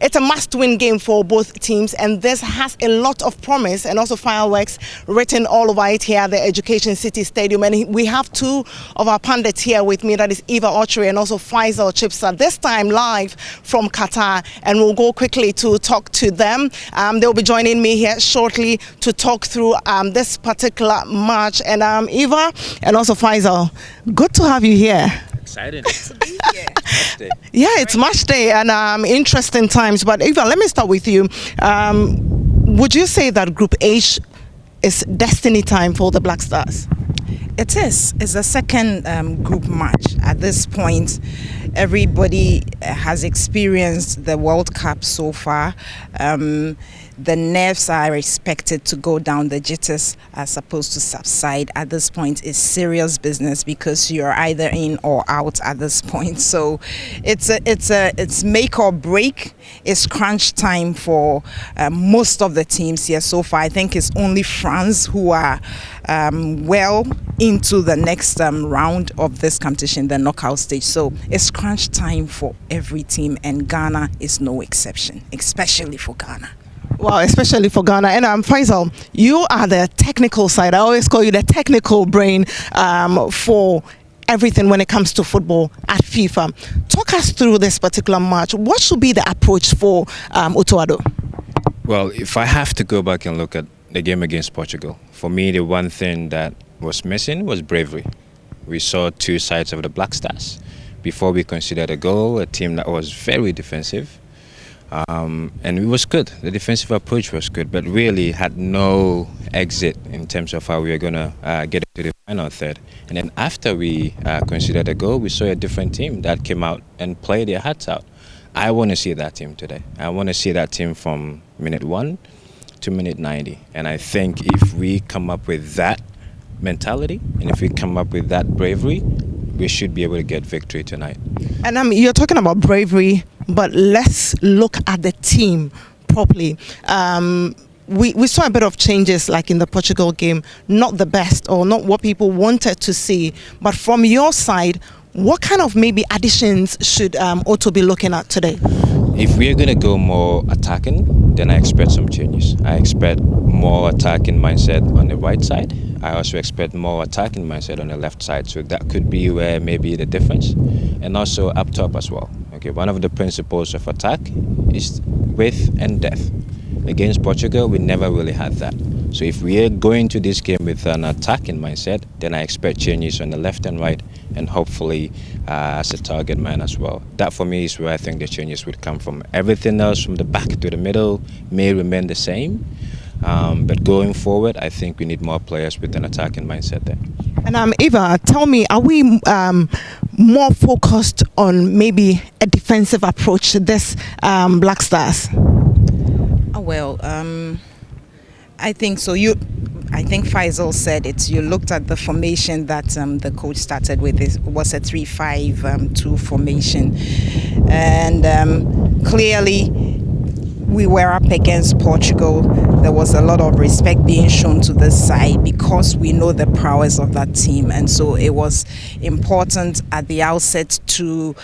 it's a must-win game for both teams, and this has a lot of promise and also fireworks written all over it here at the Education City Stadium. And we have two of our pundits here with me, that is Okyere and also Faisal Chibsah, this time live from Qatar, and we'll go quickly to talk to them. They'll be joining me here shortly to talk through this particular match. And Eva and also Faisal, good to have you here. Exciting. Yeah, it's match day and interesting times. But Eva, let me start with you. Would you say that Group H is destiny time for the Black Stars? It is. It's the second group match. At this point, everybody has experienced the World Cup so far. The nerves are expected to go down. The jitters are supposed to subside. At this point, it's serious business because you're either in or out at this point. So it's make or break. It's crunch time for most of the teams here so far. I think it's only France who are well into the next round of this competition, the knockout stage. So it's crunch time for every team, and Ghana is no exception, especially for Ghana. Wow, especially for Ghana. And Faisal, you are the technical side. I always call you the technical brain for everything when it comes to football at FIFA. Talk us through this particular match. What should be the approach for Okyere? Well, if I have to go back and look at the game against Portugal, for me, the one thing that was missing was bravery. We saw two sides of the Black Stars. Before we considered a goal, a team that was very defensive. And it was good. The defensive approach was good, but really had no exit in terms of how we were going to get into the final third. And then after we considered a goal, we saw a different team that came out and played their hearts out. I want to see that team today. I want to see that team from minute 1 to minute 90. And I think if we come up with that mentality and if we come up with that bravery, we should be able to get victory tonight. And you're talking about bravery, but let's look at the team properly. We saw a bit of changes like in the Portugal game, not the best or not what people wanted to see. But from your side, what kind of maybe additions should Otto be looking at today? If we're going to go more attacking, then I expect some changes. I expect more attacking mindset on the right side. I also expect more attacking mindset on the left side. So that could be where maybe the difference. And also up top as well. Okay, one of the principles of attack is width and depth. Against Portugal, we never really had that. So if we are going to this game with an attacking mindset, then I expect changes on the left and right, and hopefully as a target man as well. That for me is where I think the changes would come from. Everything else from the back to the middle may remain the same, but going forward, I think we need more players with an attacking mindset there. And Eva, tell me, are we more focused on maybe a defensive approach to this Black Stars? Well, I think so. I think Faisal said it. You looked at the formation that the coach started with. It was a 3-5-2 formation, and clearly we were up against Portugal. There was a lot of respect being shown to this side because we know the prowess of that team, and so it was important at the outset to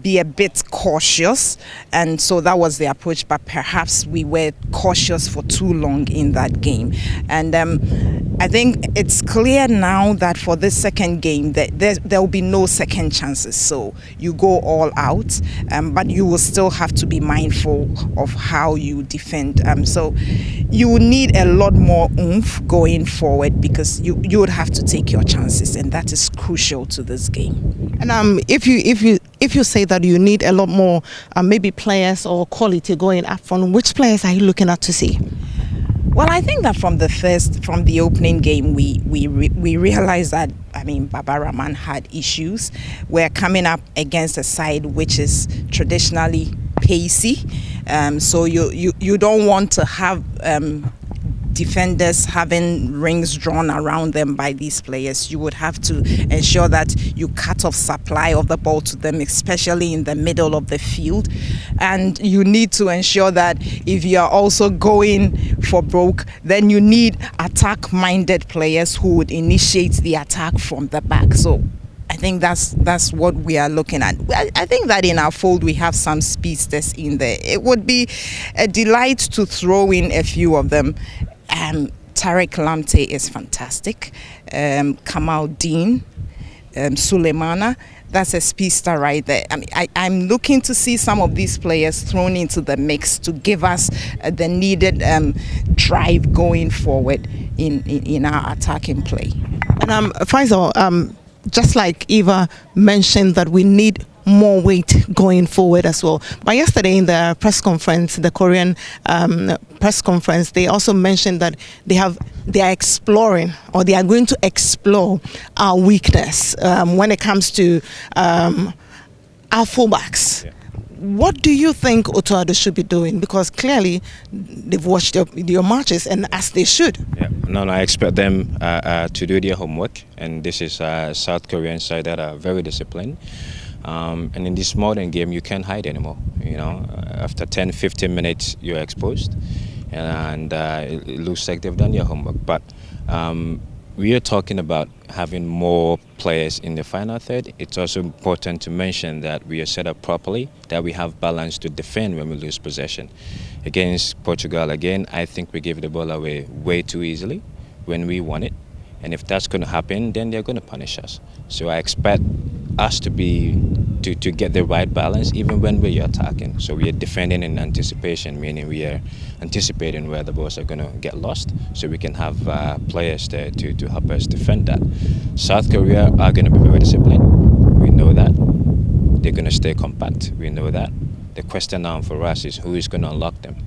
be a bit cautious, and so that was the approach, but perhaps we were cautious for too long in that game. And I think it's clear now that for this second game that there will be no second chances, so you go all out, but you will still have to be mindful of how you defend. So you will need a lot more oomph going forward because you would have to take your chances, and that is crucial to this game. And if you say that you need a lot more maybe players or quality going up front, which players are you looking at to see? Well, I think that from the opening game, we realized that, I mean, Baba Rahman had issues. We're coming up against a side which is traditionally pacey, so you don't want to have defenders having rings drawn around them by these players. You would have to ensure that you cut off supply of the ball to them, especially in the middle of the field. And you need to ensure that if you are also going for broke, then you need attack-minded players who would initiate the attack from the back. So I I think that's what we are looking at. I think that in our fold we have some speedsters in there. It would be a delight to throw in a few of them. Tariq Lamptey is fantastic. Kamal Dean, Suleimana. That's a speedster right there. I mean, I'm looking to see some of these players thrown into the mix to give us the needed drive going forward in our attacking play. And Faisal, just like Eva mentioned that we need more weight going forward as well. But yesterday in the press conference, the Korean press conference, they also mentioned that they are exploring, or they are going to explore our weakness when it comes to our fullbacks. Yeah. What do you think Okyere should be doing? Because clearly they've watched your matches, and as they should. Yeah. No, I expect them to do their homework, and this is a South Korean side that are very disciplined. And in this modern game, you can't hide anymore. You know, after 10, 15 minutes, you're exposed, and it looks like they've done their homework. But we are talking about having more players in the final third. It's also important to mention that we are set up properly, that we have balance to defend when we lose possession. Against Portugal, again, I think we gave the ball away way too easily when we won it. And if that's going to happen, then they're going to punish us. So I expect us to get the right balance even when we are attacking. So we are defending in anticipation, meaning we are anticipating where the balls are going to get lost, so we can have players there to help us defend that. South Korea are going to be very disciplined. We know that. They're going to stay compact. We know that. The question now for us is who is going to unlock them.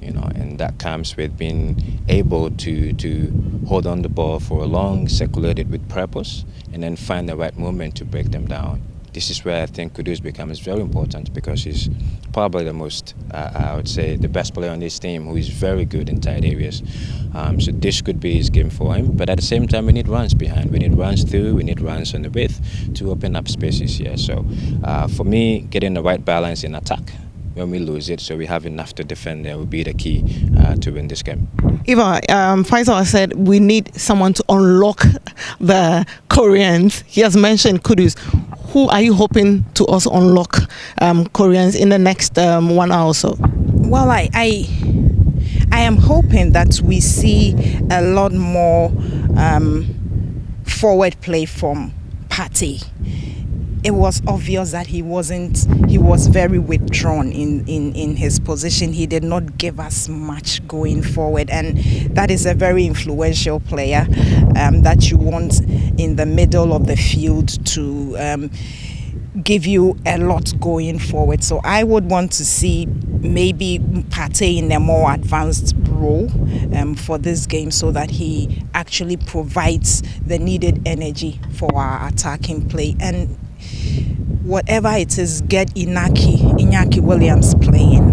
You know, and that comes with being able to hold on the ball for a long, circulate it with purpose, and then find the right moment to break them down. This is where I think Kudus becomes very important, because he's probably the most, I would say, the best player on this team who is very good in tight areas. So this could be his game for him. But at the same time, we need runs behind. We need runs through. We need runs on the width to open up spaces here. So for me, getting the right balance in attack when we lose it, so we have enough to defend there, will be the key to win this game. Eva, Faisal said we need someone to unlock the Koreans. He has mentioned Kudus. Who are you hoping to also unlock Koreans in the next 1 hour or so? Well, I am hoping that we see a lot more forward play from Partey. It was obvious that he was very withdrawn in his position. He did not give us much going forward, and that is a very influential player that you want in the middle of the field to give you a lot going forward. So I would want to see maybe Partey in a more advanced role for this game, so that he actually provides the needed energy for our attacking play. And whatever it is, get Iñaki Williams playing,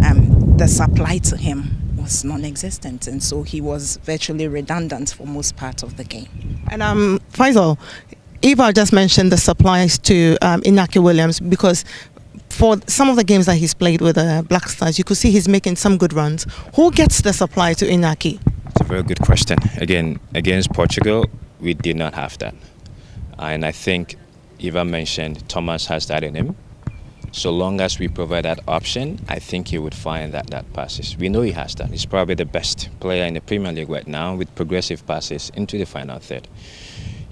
the supply to him was non-existent, and so he was virtually redundant for most part of the game. And Faisal, Eva just mentioned the supplies to Iñaki Williams, because for some of the games that he's played with the Black Stars, you could see he's making some good runs. Who gets the supply to Iñaki? It's a very good question. Again, against Portugal, we did not have that. And I think Eva mentioned Thomas has that in him. So long as we provide that option, I think he would find that passes. We know he has that. He's probably the best player in the Premier League right now with progressive passes into the final third.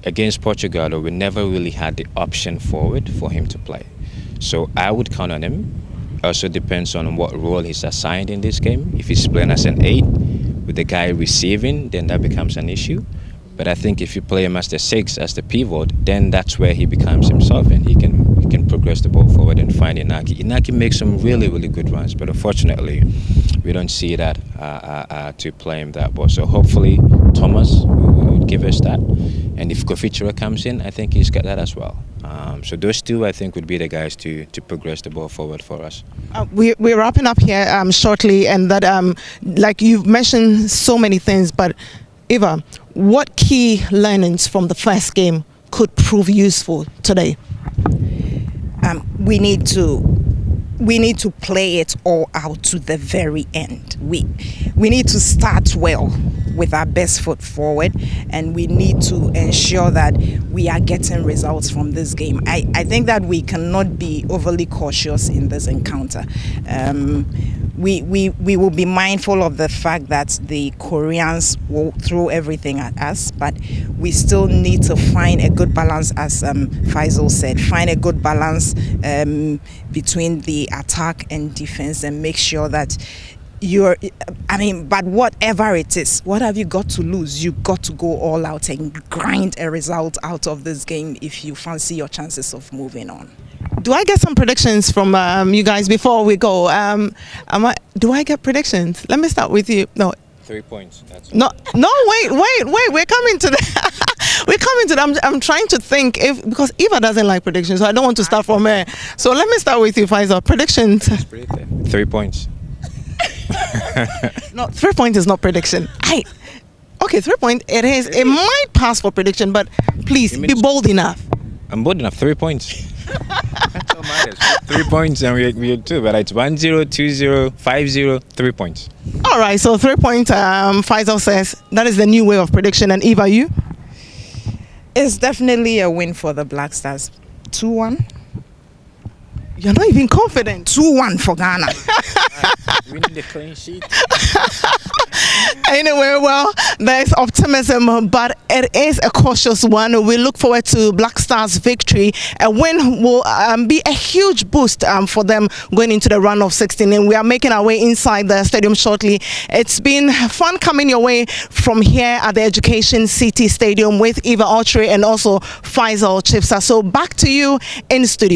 Against Portugal, though, we never really had the option forward for him to play. So I would count on him. Also depends on what role he's assigned in this game. If he's playing as an 8 with the guy receiving, then that becomes an issue. But I think if you play him as the 6, as the pivot, then that's where he becomes himself, and he can progress the ball forward and find Iñaki. Iñaki makes some really, really good runs, but unfortunately, we don't see that to play him that ball. So hopefully, Thomas will give us that. And if Kofi Chira comes in, I think he's got that as well. So those two, I think, would be the guys to progress the ball forward for us. We're wrapping up here shortly, and that, like you've mentioned so many things, but Eva, what key learnings from the first game could prove useful today? We need to play it all out to the very end. We need to start well. with our best foot forward, and we need to ensure that we are getting results from this game. I think that we cannot be overly cautious in this encounter. We will be mindful of the fact that the Koreans will throw everything at us, but we still need to find a good balance, as Faisal said, find a good balance between the attack and defense, and make sure that but whatever it is, what have you got to lose? You got to go all out and grind a result out of this game if you fancy your chances of moving on. Do I get some predictions from you guys before we go? Do I get predictions? Let me start with you. No. 3 points. That's No, wait. We're coming to that. We're coming to that. I'm trying to think because Eva doesn't like predictions, so I don't want to start from her. So let me start with you, Faisal. Predictions. 3 points. No, 3 points is not prediction. Okay, 3 points. It is. It might pass for prediction, but please be bold enough. I'm bold enough. 3 points. That's all matters. 3 points, and we're 2, but it's 1-0, 2-0, 5-0, 3 points. All right, so 3 points. Faisal says that is the new way of prediction. And Eva, you? It's definitely a win for the Black Stars. 2-1. You're not even confident. 2-1 for Ghana. We need a clean sheet. Anyway, well, there's optimism, but it is a cautious one. We look forward to Black Stars' victory. A win will be a huge boost for them going into the round of 16. And we are making our way inside the stadium shortly. It's been fun coming your way from here at the Education City Stadium with Eva Okyere and also Faisal Chibsah. So back to you in studio.